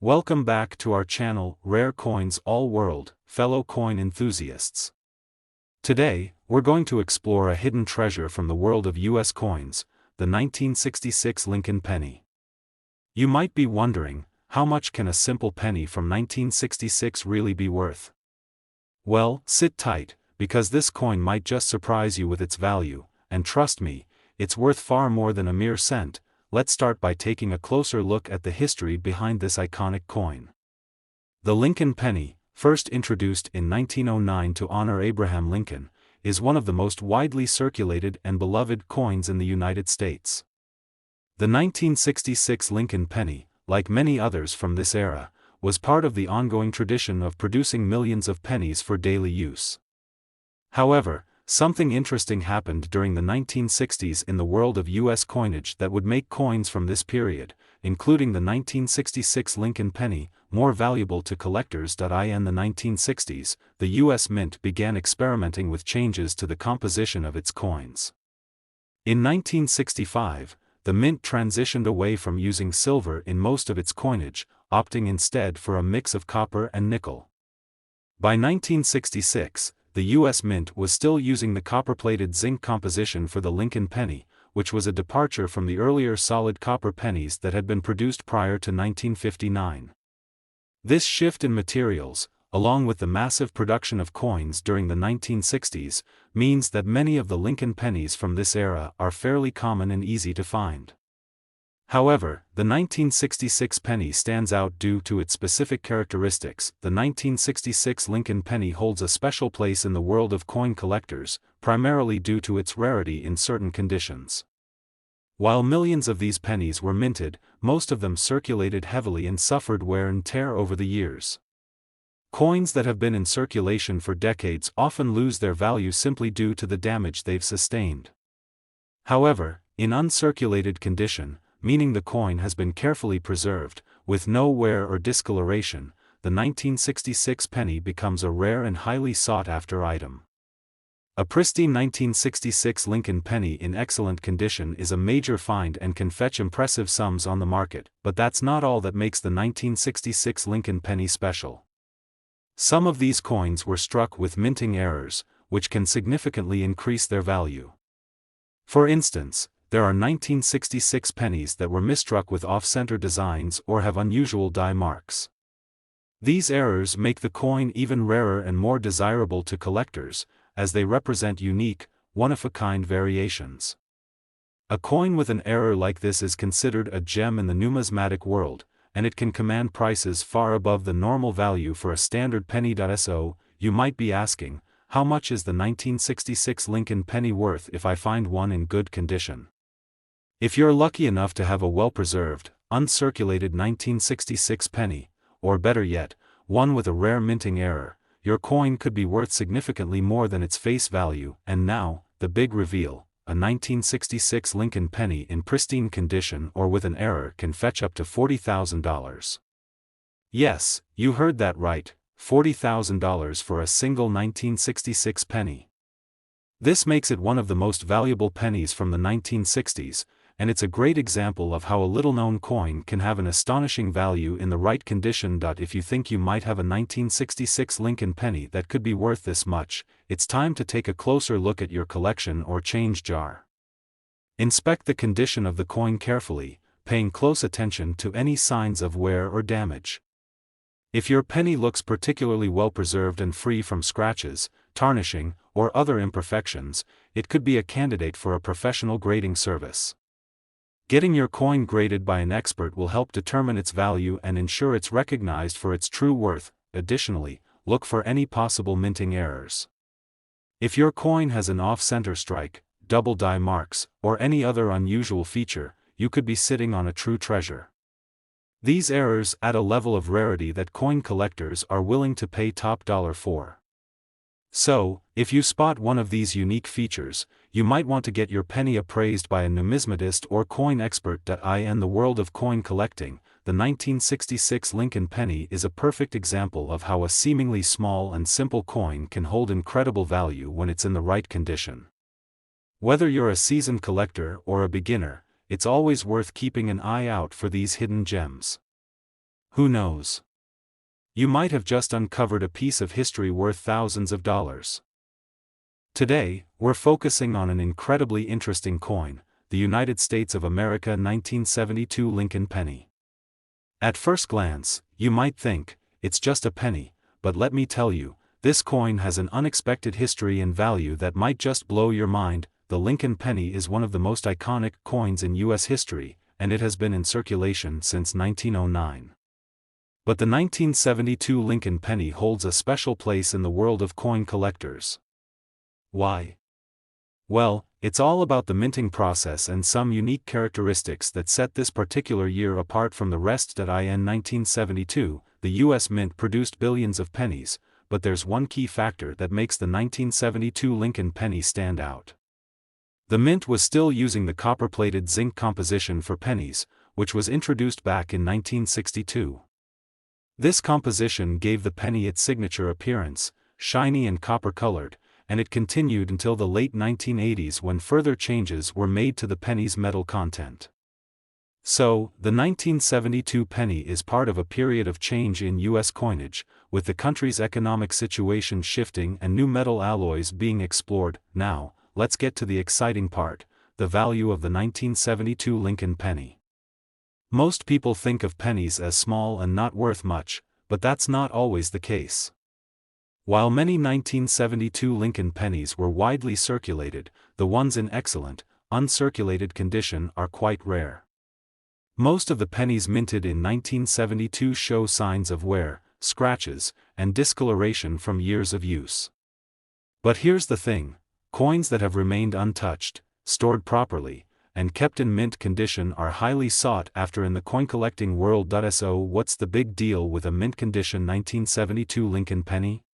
Welcome back to our channel, Rare Coins All World, fellow coin enthusiasts. Today, we're going to explore a hidden treasure from the world of US coins, the 1966 Lincoln penny. You might be wondering, how much can a simple penny from 1966 really be worth? Well, sit tight, because this coin might just surprise you with its value, and trust me, it's worth far more than a mere cent. Let's start by taking a closer look at the history behind this iconic coin. The Lincoln penny, first introduced in 1909 to honor Abraham Lincoln, is one of the most widely circulated and beloved coins in the United States. The 1966 Lincoln penny, like many others from this era, was part of the ongoing tradition of producing millions of pennies for daily use. However, something interesting happened during the 1960s in the world of U.S. coinage that would make coins from this period, including the 1966 Lincoln penny, more valuable to collectors. In the 1960s, the U.S. Mint began experimenting with changes to the composition of its coins. In 1965, the Mint transitioned away from using silver in most of its coinage, opting instead for a mix of copper and nickel. By 1966, the U.S. Mint was still using the copper-plated zinc composition for the Lincoln penny, which was a departure from the earlier solid copper pennies that had been produced prior to 1959. This shift in materials, along with the massive production of coins during the 1960s, means that many of the Lincoln pennies from this era are fairly common and easy to find. However, the 1966 penny stands out due to its specific characteristics. The 1966 Lincoln penny holds a special place in the world of coin collectors, primarily due to its rarity in certain conditions. While millions of these pennies were minted, most of them circulated heavily and suffered wear and tear over the years. Coins that have been in circulation for decades often lose their value simply due to the damage they've sustained. However, in uncirculated condition, meaning the coin has been carefully preserved, with no wear or discoloration, the 1966 penny becomes a rare and highly sought-after item. A pristine 1966 Lincoln penny in excellent condition is a major find and can fetch impressive sums on the market, but that's not all that makes the 1966 Lincoln penny special. Some of these coins were struck with minting errors, which can significantly increase their value. For instance, there are 1966 pennies that were misstruck with off-center designs or have unusual die marks. These errors make the coin even rarer and more desirable to collectors, as they represent unique, one-of-a-kind variations. A coin with an error like this is considered a gem in the numismatic world, and it can command prices far above the normal value for a standard penny. So, you might be asking, how much is the 1966 Lincoln penny worth if I find one in good condition? If you're lucky enough to have a well-preserved, uncirculated 1966 penny, or better yet, one with a rare minting error, your coin could be worth significantly more than its face value. And now, the big reveal: a 1966 Lincoln penny in pristine condition or with an error can fetch up to $40,000. Yes, you heard that right, $40,000 for a single 1966 penny. This makes it one of the most valuable pennies from the 1960s, and it's a great example of how a little-known coin can have an astonishing value in the right condition. If you think you might have a 1966 Lincoln penny that could be worth this much, it's time to take a closer look at your collection or change jar. Inspect the condition of the coin carefully, paying close attention to any signs of wear or damage. If your penny looks particularly well preserved and free from scratches, tarnishing, or other imperfections, it could be a candidate for a professional grading service. Getting your coin graded by an expert will help determine its value and ensure it's recognized for its true worth. Additionally, look for any possible minting errors. If your coin has an off-center strike, double die marks, or any other unusual feature, you could be sitting on a true treasure. These errors add a level of rarity that coin collectors are willing to pay top dollar for. So, if you spot one of these unique features, you might want to get your penny appraised by a numismatist or coin expert. In the world of coin collecting, the 1966 Lincoln penny is a perfect example of how a seemingly small and simple coin can hold incredible value when it's in the right condition. Whether you're a seasoned collector or a beginner, it's always worth keeping an eye out for these hidden gems. Who knows? You might have just uncovered a piece of history worth thousands of dollars. Today, we're focusing on an incredibly interesting coin, the United States of America 1972 Lincoln Penny. At first glance, you might think, it's just a penny, but let me tell you, this coin has an unexpected history and value that might just blow your mind. The Lincoln Penny is one of the most iconic coins in U.S. history, and it has been in circulation since 1909. But the 1972 Lincoln Penny holds a special place in the world of coin collectors. Why? Well, it's all about the minting process and some unique characteristics that set this particular year apart from the rest. In 1972, the U.S. Mint produced billions of pennies, but there's one key factor that makes the 1972 Lincoln Penny stand out. The Mint was still using the copper-plated zinc composition for pennies, which was introduced back in 1962. This composition gave the penny its signature appearance, shiny and copper-colored, and it continued until the late 1980s when further changes were made to the penny's metal content. So, the 1972 penny is part of a period of change in U.S. coinage, with the country's economic situation shifting and new metal alloys being explored. Now, let's get to the exciting part, the value of the 1972 Lincoln Penny. Most people think of pennies as small and not worth much, but that's not always the case. While many 1972 Lincoln pennies were widely circulated, the ones in excellent, uncirculated condition are quite rare. Most of the pennies minted in 1972 show signs of wear, scratches, and discoloration from years of use. But here's the thing, coins that have remained untouched, stored properly, and kept in mint condition are highly sought after in the coin collecting world. So what's the big deal with a mint condition 1972 Lincoln Penny?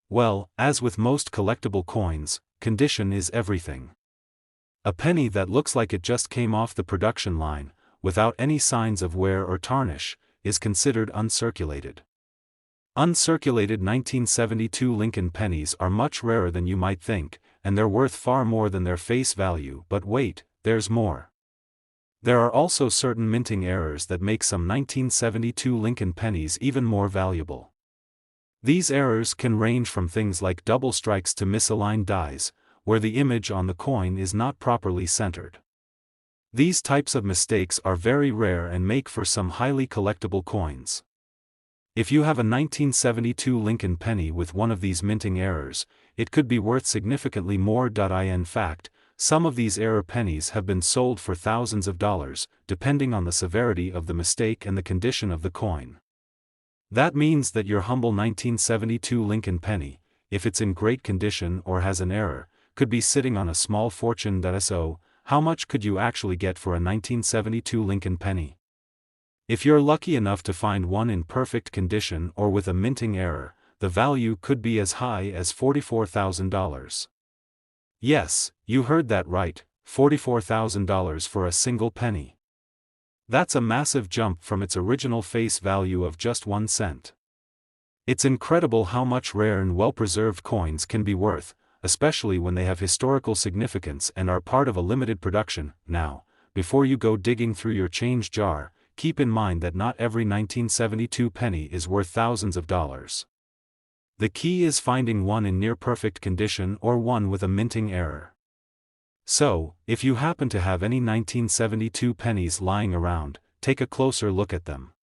Well, as with most collectible coins, condition is everything. A penny that looks like it just came off the production line, without any signs of wear or tarnish, is considered uncirculated. Uncirculated 1972 Lincoln pennies are much rarer than you might think, and they're worth far more than their face value. But wait, there's more. There are also certain minting errors that make some 1972 Lincoln pennies even more valuable. These errors can range from things like double strikes to misaligned dies, where the image on the coin is not properly centered. These types of mistakes are very rare and make for some highly collectible coins. If you have a 1972 Lincoln Penny with one of these minting errors, it could be worth significantly more. In fact, some of these error pennies have been sold for thousands of dollars, depending on the severity of the mistake and the condition of the coin. That means that your humble 1972 Lincoln Penny, if it's in great condition or has an error, could be sitting on a small fortune. So, how much could you actually get for a 1972 Lincoln Penny? If you're lucky enough to find one in perfect condition or with a minting error, the value could be as high as $44,000. Yes, you heard that right, $44,000 for a single penny. That's a massive jump from its original face value of just 1 cent. It's incredible how much rare and well-preserved coins can be worth, especially when they have historical significance and are part of a limited production. Now, before you go digging through your change jar, keep in mind that not every 1972 penny is worth thousands of dollars. The key is finding one in near-perfect condition or one with a minting error. So, if you happen to have any 1972 pennies lying around, take a closer look at them.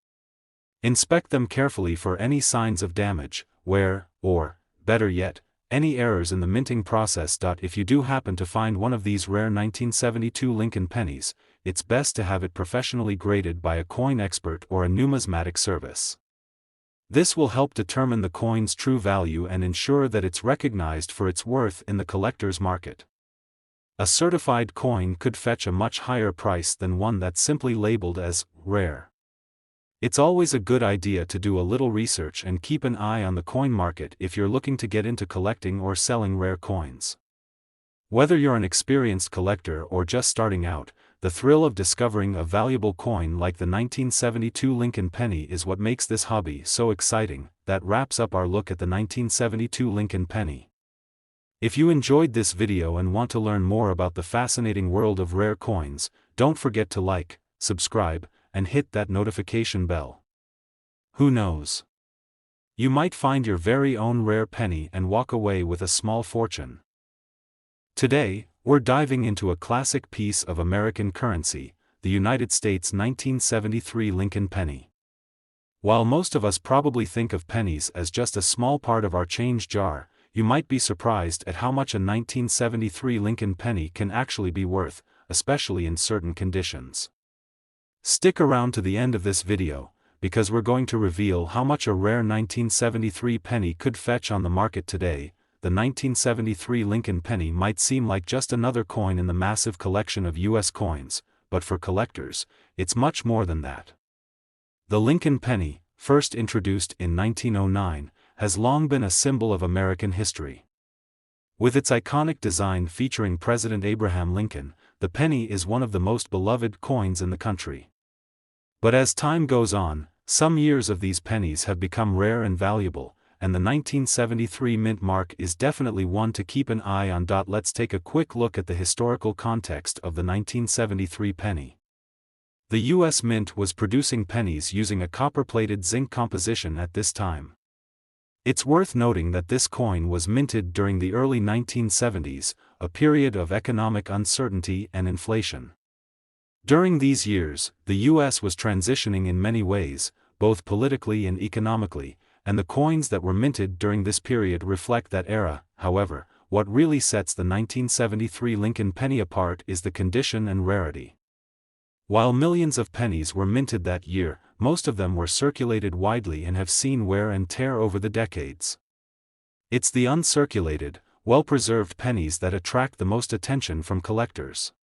Inspect them carefully for any signs of damage, wear, or, better yet, any errors in the minting process. If you do happen to find one of these rare 1972 Lincoln pennies, it's best to have it professionally graded by a coin expert or a numismatic service. This will help determine the coin's true value and ensure that it's recognized for its worth in the collector's market. A certified coin could fetch a much higher price than one that's simply labeled as rare. It's always a good idea to do a little research and keep an eye on the coin market if you're looking to get into collecting or selling rare coins. Whether you're an experienced collector or just starting out, the thrill of discovering a valuable coin like the 1972 Lincoln Penny is what makes this hobby so exciting. That wraps up our look at the 1972 Lincoln Penny. If you enjoyed this video and want to learn more about the fascinating world of rare coins, don't forget to like, subscribe, and hit that notification bell. Who knows? You might find your very own rare penny and walk away with a small fortune. Today, we're diving into a classic piece of American currency, the United States 1973 Lincoln penny. While most of us probably think of pennies as just a small part of our change jar, you might be surprised at how much a 1973 Lincoln penny can actually be worth, especially in certain conditions. Stick around to the end of this video, because we're going to reveal how much a rare 1973 penny could fetch on the market today. The 1973 Lincoln penny might seem like just another coin in the massive collection of U.S. coins, but for collectors, it's much more than that. The Lincoln penny, first introduced in 1909, has long been a symbol of American history. With its iconic design featuring President Abraham Lincoln, the penny is one of the most beloved coins in the country. But as time goes on, some years of these pennies have become rare and valuable, and the 1973 mint mark is definitely one to keep an eye on. Let's take a quick look at the historical context of the 1973 penny. The U.S. Mint was producing pennies using a copper-plated zinc composition at this time. It's worth noting that this coin was minted during the early 1970s, a period of economic uncertainty and inflation. During these years, the U.S. was transitioning in many ways, both politically and economically, and the coins that were minted during this period reflect that era. However, what really sets the 1973 Lincoln penny apart is the condition and rarity. While millions of pennies were minted that year, most of them were circulated widely and have seen wear and tear over the decades. It's the uncirculated, well-preserved pennies that attract the most attention from collectors.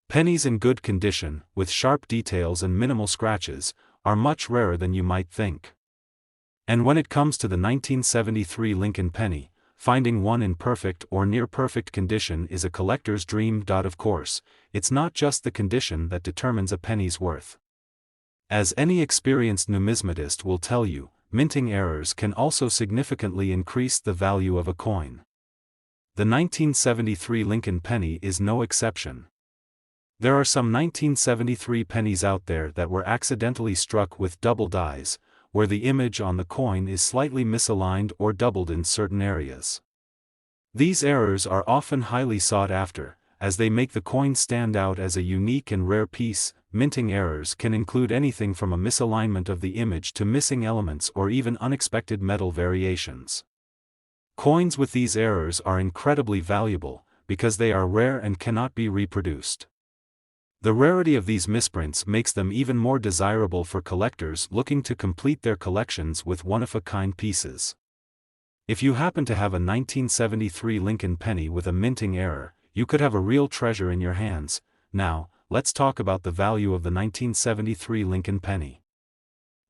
Pennies in good condition, with sharp details and minimal scratches, are much rarer than you might think. And when it comes to the 1973 Lincoln penny, finding one in perfect or near-perfect condition is a collector's dream. Of course, it's not just the condition that determines a penny's worth. As any experienced numismatist will tell you, minting errors can also significantly increase the value of a coin. The 1973 Lincoln penny is no exception. There are some 1973 pennies out there that were accidentally struck with double dies, where the image on the coin is slightly misaligned or doubled in certain areas. These errors are often highly sought after, as they make the coin stand out as a unique and rare piece. Minting errors can include anything from a misalignment of the image to missing elements or even unexpected metal variations. Coins with these errors are incredibly valuable, because they are rare and cannot be reproduced. The rarity of these misprints makes them even more desirable for collectors looking to complete their collections with one-of-a-kind pieces. If you happen to have a 1973 Lincoln penny with a minting error, you could have a real treasure in your hands. Now, let's talk about the value of the 1973 Lincoln penny.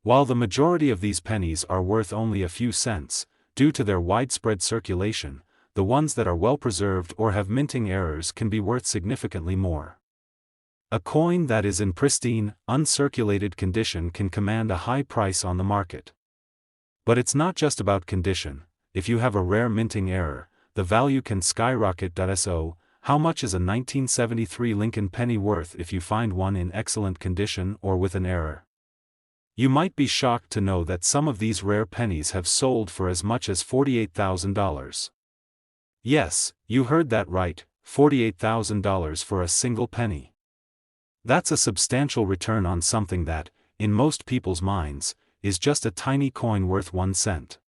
While the majority of these pennies are worth only a few cents, due to their widespread circulation, the ones that are well preserved or have minting errors can be worth significantly more. A coin that is in pristine, uncirculated condition can command a high price on the market. But it's not just about condition. If you have a rare minting error, the value can skyrocket. So, how much is a 1973 Lincoln penny worth if you find one in excellent condition or with an error? You might be shocked to know that some of these rare pennies have sold for as much as $48,000. Yes, you heard that right, $48,000 for a single penny. That's a substantial return on something that, in most people's minds, is just a tiny coin worth 1 cent.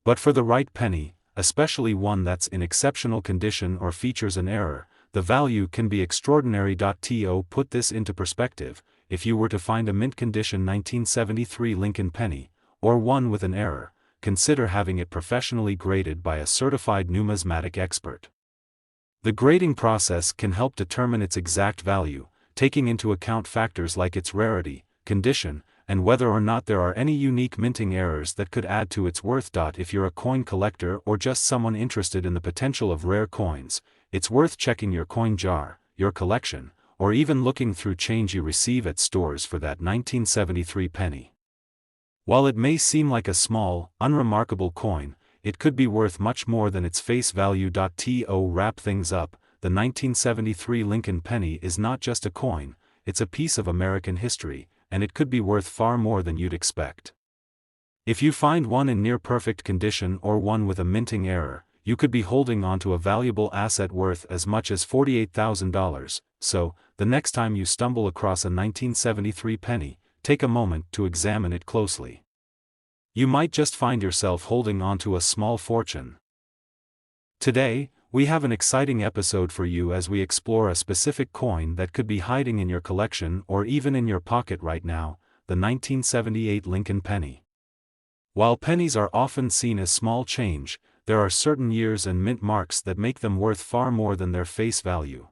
But for the right penny, especially one that's in exceptional condition or features an error, the value can be extraordinary. To put this into perspective, if you were to find a mint condition 1973 Lincoln penny, or one with an error, consider having it professionally graded by a certified numismatic expert. The grading process can help determine its exact value, taking into account factors like its rarity, condition, and whether or not there are any unique minting errors that could add to its worth. If you're a coin collector or just someone interested in the potential of rare coins, it's worth checking your coin jar, your collection, or even looking through change you receive at stores for that 1973 penny. While it may seem like a small, unremarkable coin, it could be worth much more than its face value. To wrap things up, the 1973 Lincoln penny is not just a coin, it's a piece of American history, and it could be worth far more than you'd expect. If you find one in near-perfect condition or one with a minting error, you could be holding onto a valuable asset worth as much as $48,000, so, the next time you stumble across a 1973 penny, take a moment to examine it closely. You might just find yourself holding onto a small fortune. Today, we have an exciting episode for you as we explore a specific coin that could be hiding in your collection or even in your pocket right now, the 1978 Lincoln penny. While pennies are often seen as small change, there are certain years and mint marks that make them worth far more than their face value.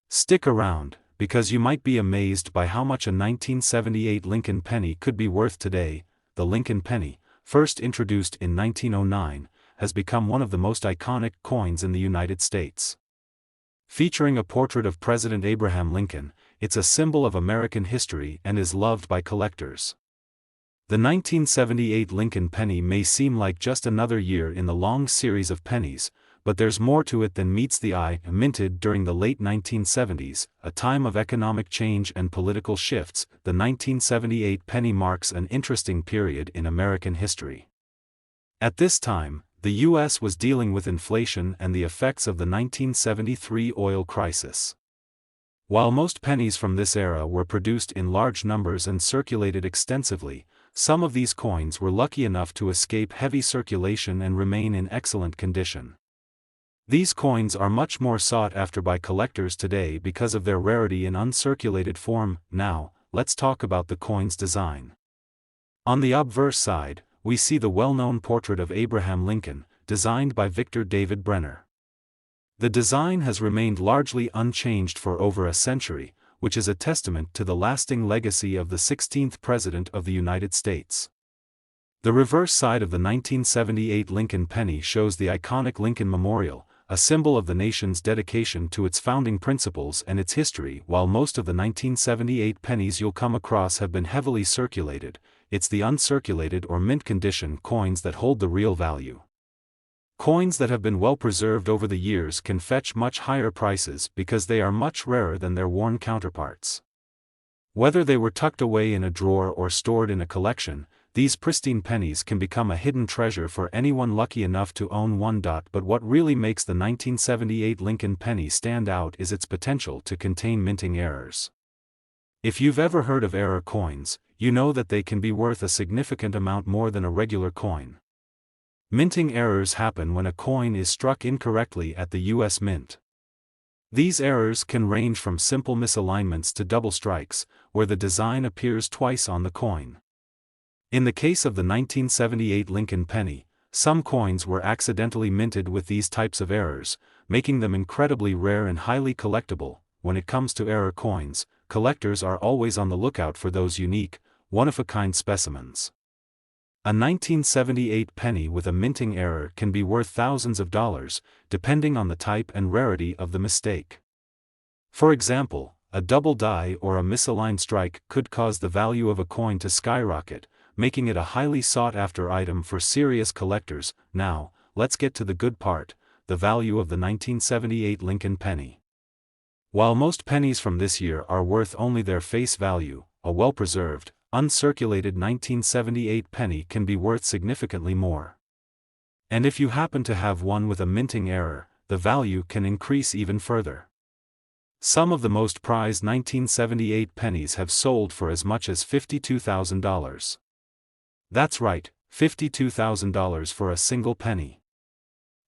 Stick around, because you might be amazed by how much a 1978 Lincoln penny could be worth today. The Lincoln penny, first introduced in 1909, has become one of the most iconic coins in the United States. Featuring a portrait of President Abraham Lincoln, it's a symbol of American history and is loved by collectors. The 1978 Lincoln penny may seem like just another year in the long series of pennies, but there's more to it than meets the eye. Minted during the late 1970s, a time of economic change and political shifts, the 1978 penny marks an interesting period in American history. At this time, the U.S. was dealing with inflation and the effects of the 1973 oil crisis. While most pennies from this era were produced in large numbers and circulated extensively, some of these coins were lucky enough to escape heavy circulation and remain in excellent condition. These coins are much more sought after by collectors today because of their rarity in uncirculated form. Now, let's talk about the coin's design. On the obverse side, we see the well-known portrait of Abraham Lincoln, designed by Victor David Brenner. The design has remained largely unchanged for over a century, which is a testament to the lasting legacy of the 16th President of the United States. The reverse side of the 1978 Lincoln penny shows the iconic Lincoln Memorial, a symbol of the nation's dedication to its founding principles and its history. While most of the 1978 pennies you'll come across have been heavily circulated, it's the uncirculated or mint condition coins that hold the real value. Coins that have been well preserved over the years can fetch much higher prices because they are much rarer than their worn counterparts. Whether they were tucked away in a drawer or stored in a collection, these pristine pennies can become a hidden treasure for anyone lucky enough to own one. But what really makes the 1978 Lincoln penny stand out is its potential to contain minting errors. If you've ever heard of error coins, you know that they can be worth a significant amount more than a regular coin. Minting errors happen when a coin is struck incorrectly at the U.S. Mint. These errors can range from simple misalignments to double strikes, where the design appears twice on the coin. In the case of the 1978 Lincoln penny, some coins were accidentally minted with these types of errors, making them incredibly rare and highly collectible. When it comes to error coins, collectors are always on the lookout for those unique, one-of-a-kind specimens. A 1978 penny with a minting error can be worth thousands of dollars, depending on the type and rarity of the mistake. For example, a double die or a misaligned strike could cause the value of a coin to skyrocket, making it a highly sought-after item for serious collectors. Now, let's get to the good part, the value of the 1978 Lincoln penny. While most pennies from this year are worth only their face value, a well-preserved, uncirculated 1978 penny can be worth significantly more. And if you happen to have one with a minting error, the value can increase even further. Some of the most prized 1978 pennies have sold for as much as $52,000. That's right, $52,000 for a single penny.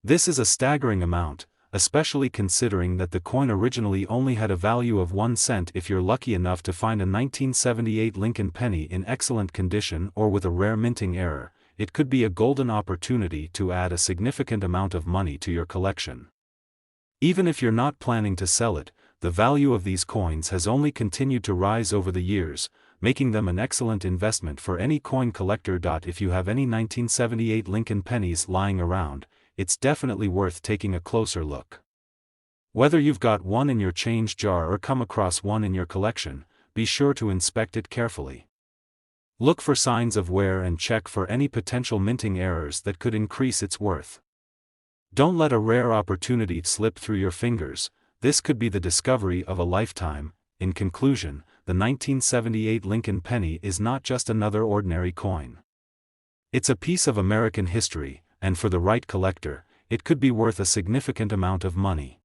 This is a staggering amount, especially considering that the coin originally only had a value of 1 cent. If you're lucky enough to find a 1978 Lincoln penny in excellent condition or with a rare minting error, it could be a golden opportunity to add a significant amount of money to your collection. Even if you're not planning to sell it, the value of these coins has only continued to rise over the years, making them an excellent investment for any coin collector. If you have any 1978 Lincoln pennies lying around, it's definitely worth taking a closer look. Whether you've got one in your change jar or come across one in your collection, be sure to inspect it carefully. Look for signs of wear and check for any potential minting errors that could increase its worth. Don't let a rare opportunity slip through your fingers. This could be the discovery of a lifetime. In conclusion, the 1978 Lincoln penny is not just another ordinary coin. It's a piece of American history, and for the right collector, it could be worth a significant amount of money.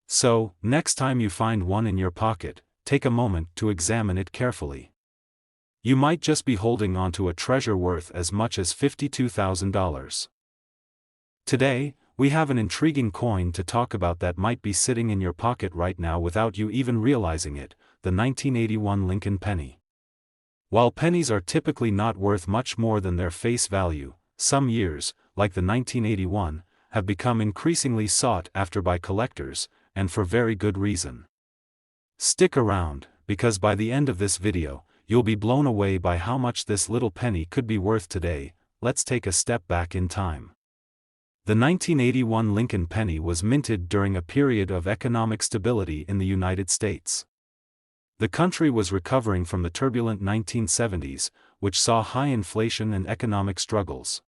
So, next time you find one in your pocket, take a moment to examine it carefully. You might just be holding onto a treasure worth as much as $52,000. Today, we have an intriguing coin to talk about that might be sitting in your pocket right now without you even realizing it, the 1981 Lincoln penny. While pennies are typically not worth much more than their face value, some years, like the 1981, have become increasingly sought after by collectors, and for very good reason. Stick around, because by the end of this video, you'll be blown away by how much this little penny could be worth today. Let's take a step back in time. The 1981 Lincoln penny was minted during a period of economic stability in the United States. The country was recovering from the turbulent 1970s, which saw high inflation and economic struggles.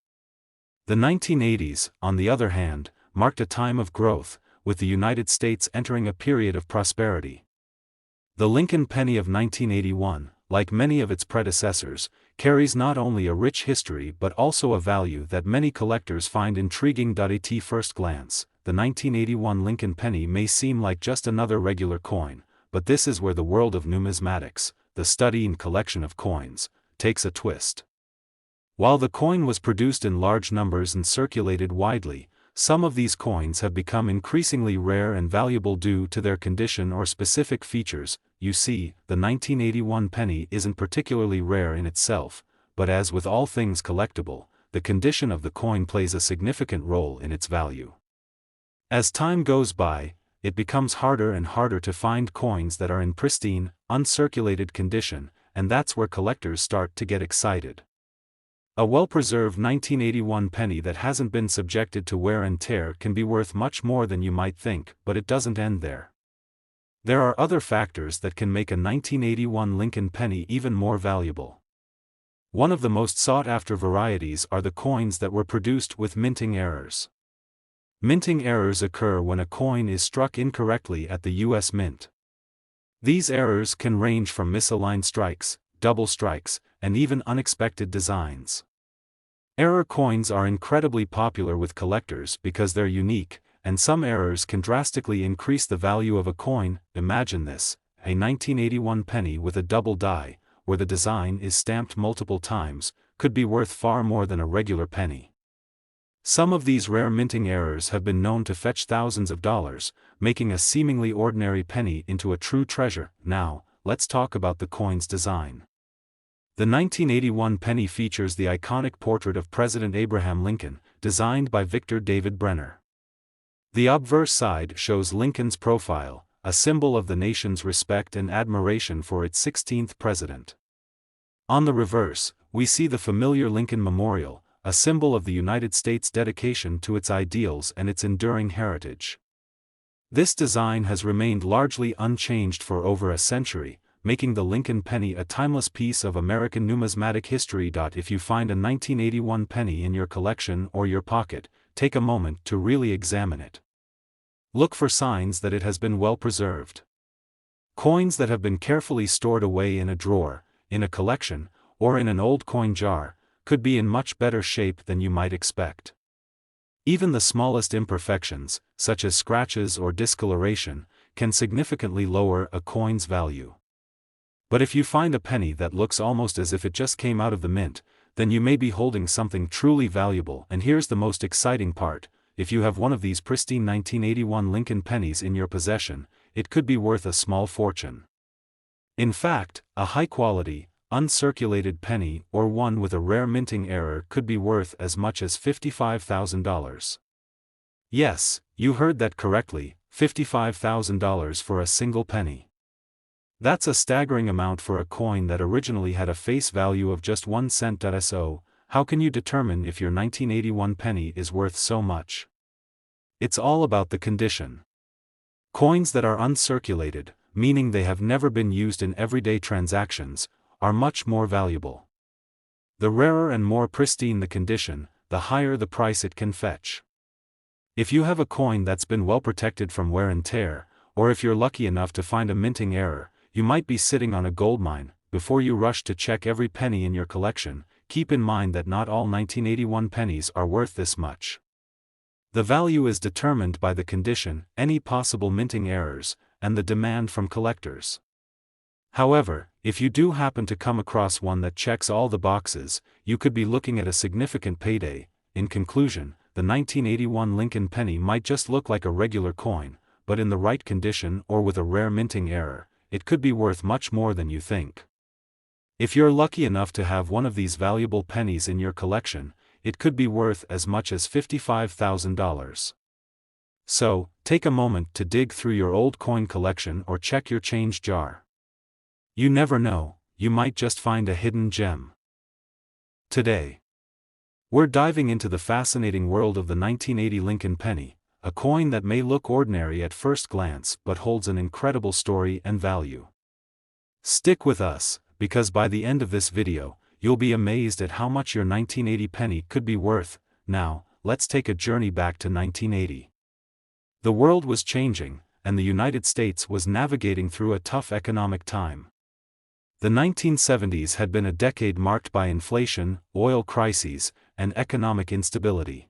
The 1980s, on the other hand, marked a time of growth, with the United States entering a period of prosperity. The Lincoln penny of 1981, like many of its predecessors, carries not only a rich history but also a value that many collectors find intriguing. At first glance, the 1981 Lincoln penny may seem like just another regular coin, but this is where the world of numismatics, the study and collection of coins, takes a twist. While the coin was produced in large numbers and circulated widely, some of these coins have become increasingly rare and valuable due to their condition or specific features. You see, the 1981 penny isn't particularly rare in itself, but as with all things collectible, the condition of the coin plays a significant role in its value. As time goes by, it becomes harder and harder to find coins that are in pristine, uncirculated condition, and that's where collectors start to get excited. A well-preserved 1981 penny that hasn't been subjected to wear and tear can be worth much more than you might think, but it doesn't end there. There are other factors that can make a 1981 Lincoln penny even more valuable. One of the most sought-after varieties are the coins that were produced with minting errors. Minting errors occur when a coin is struck incorrectly at the U.S. Mint. These errors can range from misaligned strikes, double strikes, and even unexpected designs. Error coins are incredibly popular with collectors because they're unique, and some errors can drastically increase the value of a coin. Imagine this: a 1981 penny with a double die, where the design is stamped multiple times, could be worth far more than a regular penny. Some of these rare minting errors have been known to fetch thousands of dollars, making a seemingly ordinary penny into a true treasure. Now, let's talk about the coin's design. The 1981 penny features the iconic portrait of President Abraham Lincoln, designed by Victor David Brenner. The obverse side shows Lincoln's profile, a symbol of the nation's respect and admiration for its 16th president. On the reverse, we see the familiar Lincoln Memorial, a symbol of the United States' dedication to its ideals and its enduring heritage. This design has remained largely unchanged for over a century, making the Lincoln penny a timeless piece of American numismatic history. If you find a 1981 penny in your collection or your pocket, take a moment to really examine it. Look for signs that it has been well preserved. Coins that have been carefully stored away in a drawer, in a collection, or in an old coin jar, could be in much better shape than you might expect. Even the smallest imperfections, such as scratches or discoloration, can significantly lower a coin's value. But if you find a penny that looks almost as if it just came out of the mint, then you may be holding something truly valuable. And here's the most exciting part: if you have one of these pristine 1981 Lincoln pennies in your possession, it could be worth a small fortune. In fact, a high-quality, uncirculated penny or one with a rare minting error could be worth as much as $55,000. Yes, you heard that correctly, $55,000 for a single penny. That's a staggering amount for a coin that originally had a face value of just 1 cent. So, how can you determine if your 1981 penny is worth so much? It's all about the condition. Coins that are uncirculated, meaning they have never been used in everyday transactions, are much more valuable. The rarer and more pristine the condition, the higher the price it can fetch. If you have a coin that's been well protected from wear and tear, or if you're lucky enough to find a minting error, you might be sitting on a goldmine. Before you rush to check every penny in your collection, keep in mind that not all 1981 pennies are worth this much. The value is determined by the condition, any possible minting errors, and the demand from collectors. However, if you do happen to come across one that checks all the boxes, you could be looking at a significant payday. In conclusion, the 1981 Lincoln penny might just look like a regular coin, but in the right condition or with a rare minting error, it could be worth much more than you think. If you're lucky enough to have one of these valuable pennies in your collection, it could be worth as much as $55,000. So, take a moment to dig through your old coin collection or check your change jar. You never know, you might just find a hidden gem. Today, we're diving into the fascinating world of the 1980 Lincoln penny, a coin that may look ordinary at first glance but holds an incredible story and value. Stick with us, because by the end of this video, you'll be amazed at how much your 1980 penny could be worth. Now, let's take a journey back to 1980. The world was changing, and the United States was navigating through a tough economic time. The 1970s had been a decade marked by inflation, oil crises, and economic instability.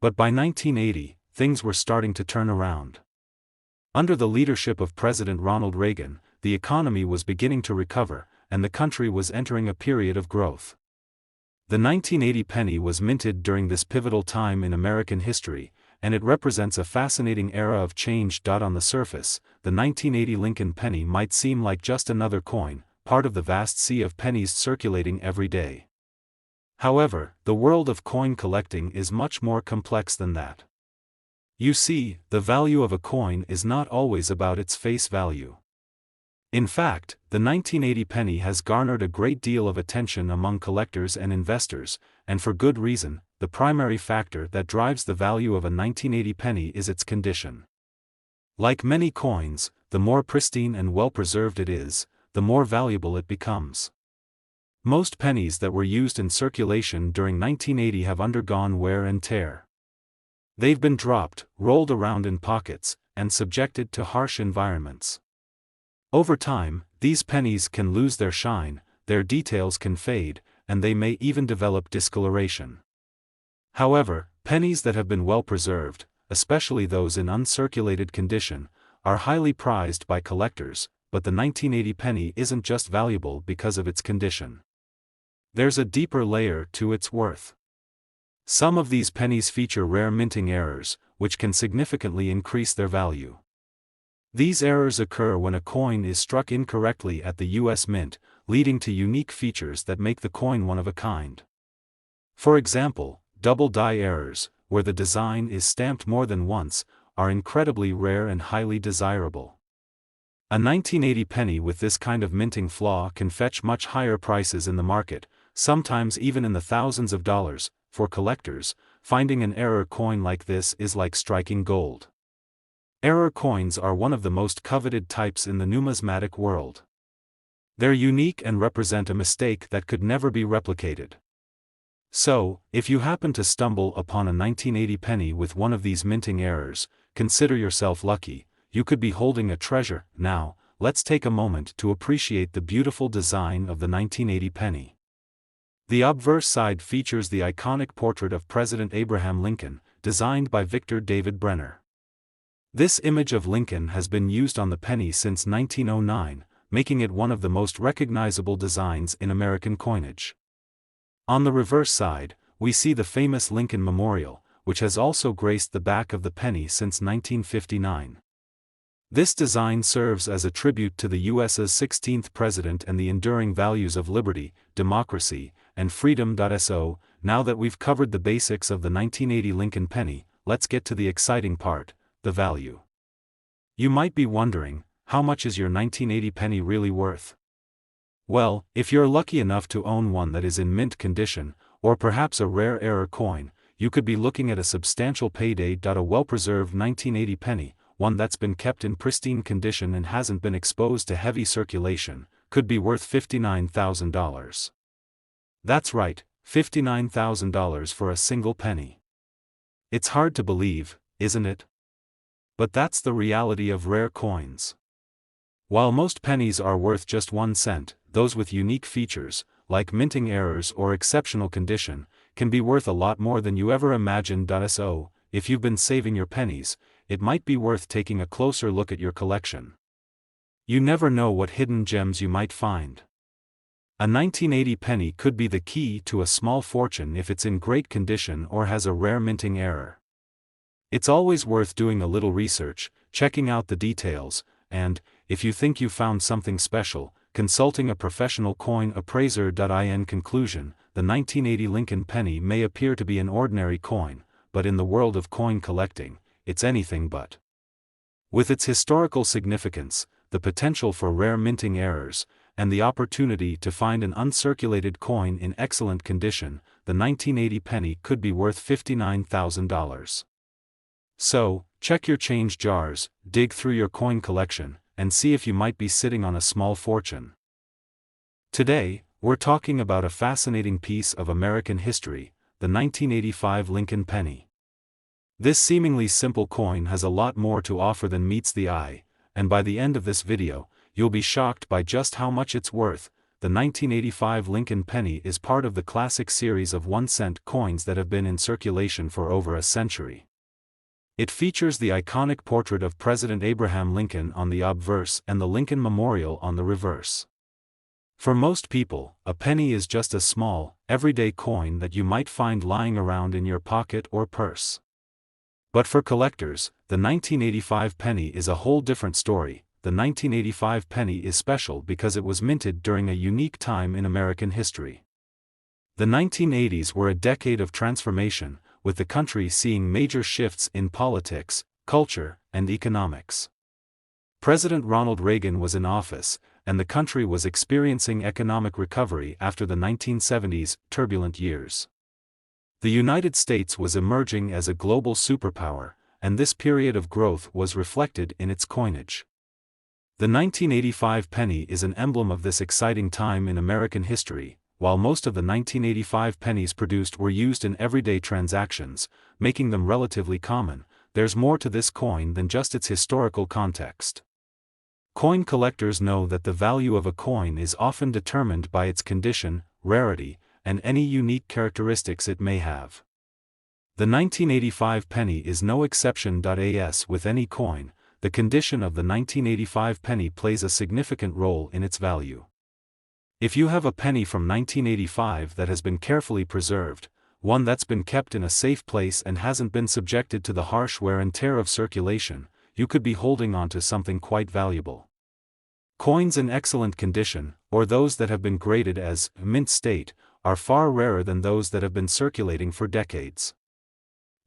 But by 1980, things were starting to turn around. Under the leadership of President Ronald Reagan, the economy was beginning to recover, and the country was entering a period of growth. The 1980 penny was minted during this pivotal time in American history, and it represents a fascinating era of change. On the surface, the 1980 Lincoln penny might seem like just another coin, part of the vast sea of pennies circulating every day. However, the world of coin collecting is much more complex than that. You see, the value of a coin is not always about its face value. In fact, the 1980 penny has garnered a great deal of attention among collectors and investors, and for good reason. The primary factor that drives the value of a 1980 penny is its condition. Like many coins, the more pristine and well-preserved it is, the more valuable it becomes. Most pennies that were used in circulation during 1980 have undergone wear and tear. They've been dropped, rolled around in pockets, and subjected to harsh environments. Over time, these pennies can lose their shine, their details can fade, and they may even develop discoloration. However, pennies that have been well preserved, especially those in uncirculated condition, are highly prized by collectors. But the 1980 penny isn't just valuable because of its condition. There's a deeper layer to its worth. Some of these pennies feature rare minting errors, which can significantly increase their value. These errors occur when a coin is struck incorrectly at the U.S. Mint, leading to unique features that make the coin one of a kind. For example, double die errors, where the design is stamped more than once, are incredibly rare and highly desirable. A 1980 penny with this kind of minting flaw can fetch much higher prices in the market, sometimes even in the thousands of dollars. For collectors, finding an error coin like this is like striking gold. Error coins are one of the most coveted types in the numismatic world. They're unique and represent a mistake that could never be replicated. So, if you happen to stumble upon a 1980 penny with one of these minting errors, consider yourself lucky. You could be holding a treasure. Now, let's take a moment to appreciate the beautiful design of the 1980 penny. The obverse side features the iconic portrait of President Abraham Lincoln, designed by Victor David Brenner. This image of Lincoln has been used on the penny since 1909, making it one of the most recognizable designs in American coinage. On the reverse side, we see the famous Lincoln Memorial, which has also graced the back of the penny since 1959. This design serves as a tribute to the U.S.'s 16th president and the enduring values of liberty, democracy, and freedom. So, now that we've covered the basics of the 1980 Lincoln penny, let's get to the exciting part, the value. You might be wondering, how much is your 1980 penny really worth? Well, if you're lucky enough to own one that is in mint condition, or perhaps a rare error coin, you could be looking at a substantial payday. A well-preserved 1980 penny, one that's been kept in pristine condition and hasn't been exposed to heavy circulation, could be worth $59,000. That's right, $59,000 for a single penny. It's hard to believe, isn't it? But that's the reality of rare coins. While most pennies are worth just 1 cent, those with unique features, like minting errors or exceptional condition, can be worth a lot more than you ever imagined. So, if you've been saving your pennies, it might be worth taking a closer look at your collection. You never know what hidden gems you might find. A 1980 penny could be the key to a small fortune if it's in great condition or has a rare minting error. It's always worth doing a little research, checking out the details, and, if you think you found something special, consulting a professional coin appraiser. In conclusion, the 1980 Lincoln penny may appear to be an ordinary coin, but in the world of coin collecting, it's anything but. With its historical significance, the potential for rare minting errors, and the opportunity to find an uncirculated coin in excellent condition, the 1980 penny could be worth $59,000. So, check your change jars, dig through your coin collection, and see if you might be sitting on a small fortune. Today, we're talking about a fascinating piece of American history, the 1985 Lincoln penny. This seemingly simple coin has a lot more to offer than meets the eye, and by the end of this video, you'll be shocked by just how much it's worth. The 1985 Lincoln penny is part of the classic series of 1-cent coins that have been in circulation for over a century. It features the iconic portrait of President Abraham Lincoln on the obverse and the Lincoln Memorial on the reverse. For most people, a penny is just a small, everyday coin that you might find lying around in your pocket or purse. But for collectors, the 1985 penny is a whole different story. The 1985 penny is special because it was minted during a unique time in American history. The 1980s were a decade of transformation, with the country seeing major shifts in politics, culture, and economics. President Ronald Reagan was in office, and the country was experiencing economic recovery after the 1970s turbulent years. The United States was emerging as a global superpower, and this period of growth was reflected in its coinage. The 1985 penny is an emblem of this exciting time in American history. While most of the 1985 pennies produced were used in everyday transactions, making them relatively common, there's more to this coin than just its historical context. Coin collectors know that the value of a coin is often determined by its condition, rarity, and any unique characteristics it may have. The 1985 penny is no exception. As with any coin, the condition of the 1985 penny plays a significant role in its value. If you have a penny from 1985 that has been carefully preserved, one that's been kept in a safe place and hasn't been subjected to the harsh wear and tear of circulation, you could be holding on to something quite valuable. Coins in excellent condition, or those that have been graded as mint state, are far rarer than those that have been circulating for decades.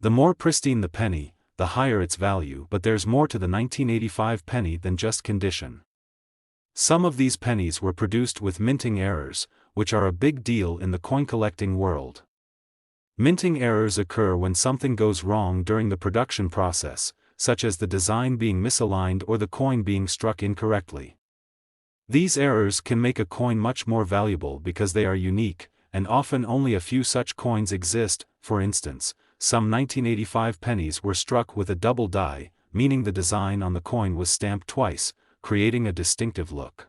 The more pristine the penny, the higher its value. But there's more to the 1985 penny than just condition. Some of these pennies were produced with minting errors, which are a big deal in the coin collecting world. Minting errors occur when something goes wrong during the production process, such as the design being misaligned or the coin being struck incorrectly. These errors can make a coin much more valuable because they are unique, and often only a few such coins exist. For instance, some 1985 pennies were struck with a double die, meaning the design on the coin was stamped twice, creating a distinctive look.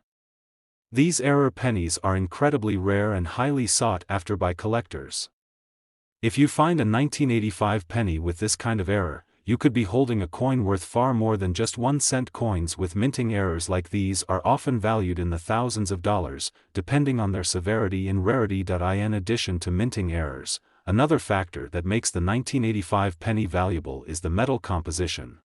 These error pennies are incredibly rare and highly sought after by collectors. If you find a 1985 penny with this kind of error, you could be holding a coin worth far more than just 1-cent. Coins with minting errors like these are often valued in the thousands of dollars, depending on their severity and rarity. In addition to minting errors, another factor that makes the 1985 penny valuable is the metal composition.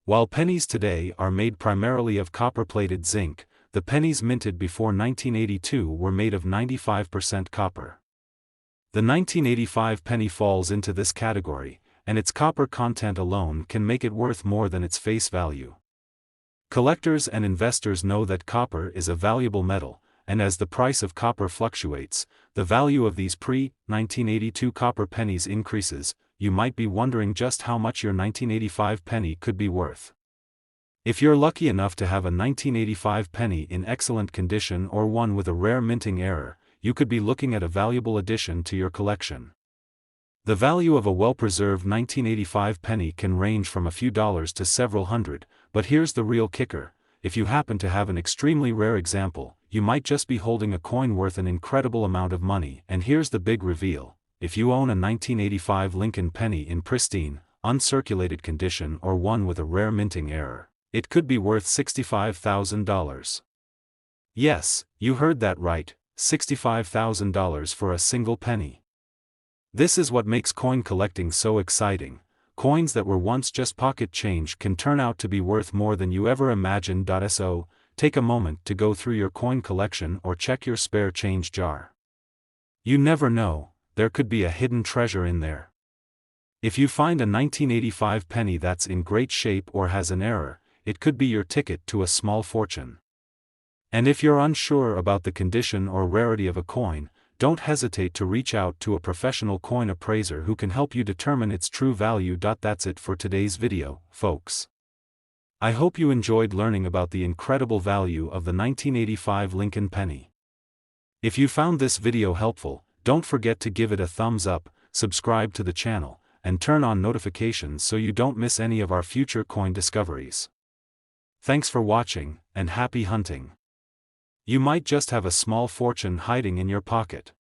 While pennies today are made primarily of copper-plated zinc, the pennies minted before 1982 were made of 95% copper. The 1985 penny falls into this category, and its copper content alone can make it worth more than its face value. Collectors and investors know that copper is a valuable metal, and as the price of copper fluctuates, the value of these pre-1982 copper pennies increases. You might be wondering just how much your 1985 penny could be worth. If you're lucky enough to have a 1985 penny in excellent condition or one with a rare minting error, you could be looking at a valuable addition to your collection. The value of a well-preserved 1985 penny can range from a few dollars to several hundred, but here's the real kicker: if you happen to have an extremely rare example, you might just be holding a coin worth an incredible amount of money. And here's the big reveal: if you own a 1985 Lincoln penny in pristine, uncirculated condition or one with a rare minting error, it could be worth $65,000. Yes, you heard that right, $65,000 for a single penny. This is what makes coin collecting so exciting. Coins that were once just pocket change can turn out to be worth more than you ever imagined. So, take a moment to go through your coin collection or check your spare change jar. You never know, there could be a hidden treasure in there. If you find a 1985 penny that's in great shape or has an error, it could be your ticket to a small fortune. And if you're unsure about the condition or rarity of a coin, don't hesitate to reach out to a professional coin appraiser who can help you determine its true value. That's it for today's video, folks. I hope you enjoyed learning about the incredible value of the 1985 Lincoln penny. If you found this video helpful, don't forget to give it a thumbs up, subscribe to the channel, and turn on notifications so you don't miss any of our future coin discoveries. Thanks for watching, and happy hunting. You might just have a small fortune hiding in your pocket.